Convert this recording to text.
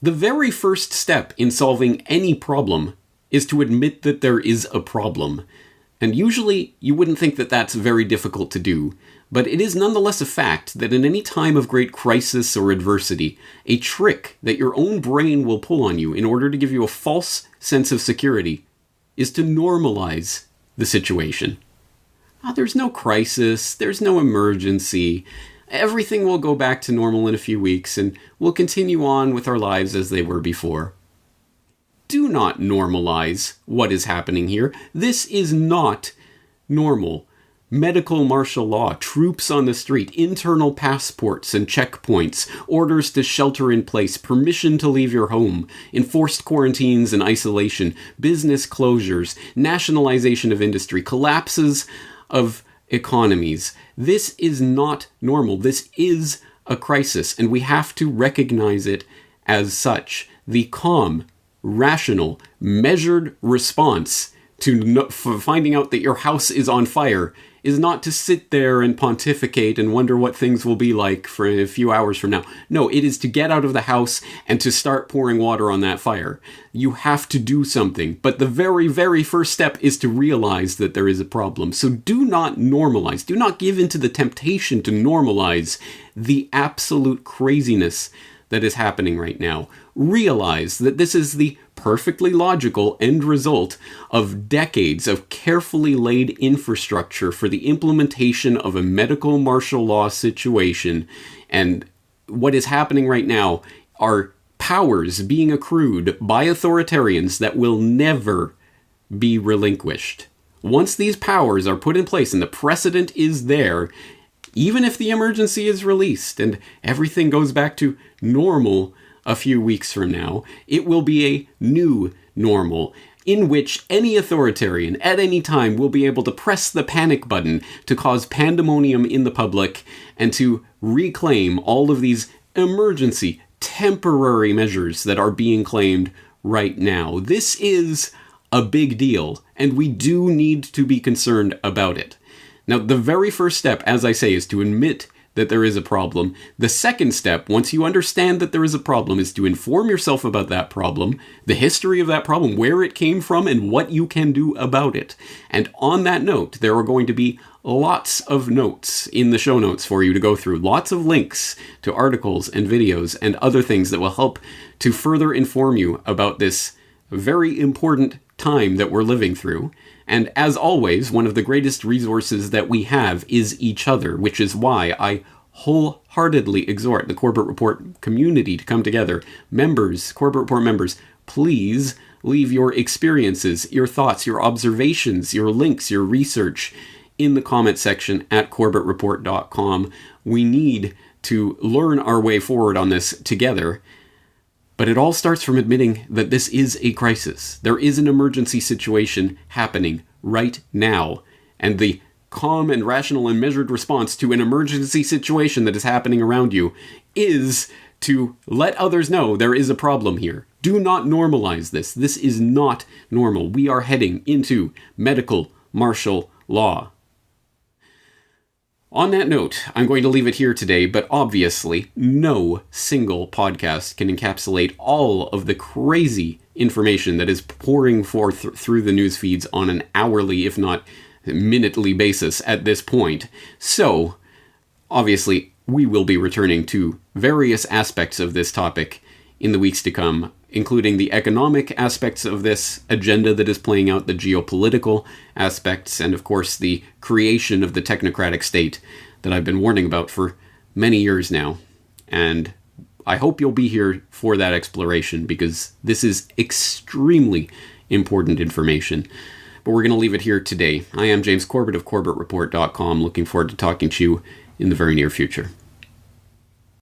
The very first step in solving any problem is to admit that there is a problem. And usually, you wouldn't think that that's very difficult to do, but it is nonetheless a fact that in any time of great crisis or adversity, a trick that your own brain will pull on you in order to give you a false sense of security is to normalize the situation. There's no crisis, there's no emergency, everything will go back to normal in a few weeks, and we'll continue on with our lives as they were before. Do not normalize what is happening here. This is not normal. Medical martial law, troops on the street, internal passports and checkpoints, orders to shelter in place, permission to leave your home, enforced quarantines and isolation, business closures, nationalization of industry, collapses of economies. This is not normal. This is a crisis, and we have to recognize it as such. The calm, rational, measured response to finding out that your house is on fire is not to sit there and pontificate and wonder what things will be like for a few hours from now. No, it is to get out of the house and to start pouring water on that fire. You have to do something, but the very, very first step is to realize that there is a problem. So do not normalize, do not give in to the temptation to normalize the absolute craziness that is happening right now. Realize that this is the perfectly logical end result of decades of carefully laid infrastructure for the implementation of a medical martial law situation. And what is happening right now are powers being accrued by authoritarians that will never be relinquished. Once these powers are put in place and the precedent is there, even if the emergency is released and everything goes back to normal a few weeks from now, it will be a new normal in which any authoritarian at any time will be able to press the panic button to cause pandemonium in the public and to reclaim all of these emergency, temporary measures that are being claimed right now. This is a big deal, and we do need to be concerned about it. Now, the very first step, as I say, is to admit that there is a problem. The second step, once you understand that there is a problem, is to inform yourself about that problem, the history of that problem, where it came from, and what you can do about it. And on that note, there are going to be lots of notes in the show notes for you to go through. Lots of links to articles and videos and other things that will help to further inform you about this very important time that we're living through. And as always, one of the greatest resources that we have is each other, which is why I wholeheartedly exhort the Corbett Report community to come together. Members, Corbett Report members, please leave your experiences, your thoughts, your observations, your links, your research in the comment section at corbettreport.com. We need to learn our way forward on this together. But it all starts from admitting that this is a crisis. There is an emergency situation happening right now. And the calm and rational and measured response to an emergency situation that is happening around you is to let others know there is a problem here. Do not normalize this. This is not normal. We are heading into medical martial law. On that note, I'm going to leave it here today, but obviously, no single podcast can encapsulate all of the crazy information that is pouring forth through the news feeds on an hourly, if not minutely basis at this point. So, obviously, we will be returning to various aspects of this topic in the weeks to come, including the economic aspects of this agenda that is playing out, the geopolitical aspects, and of course the creation of the technocratic state that I've been warning about for many years now. And I hope you'll be here for that exploration, because this is extremely important information. But we're going to leave it here today. I am James Corbett of CorbettReport.com, looking forward to talking to you in the very near future.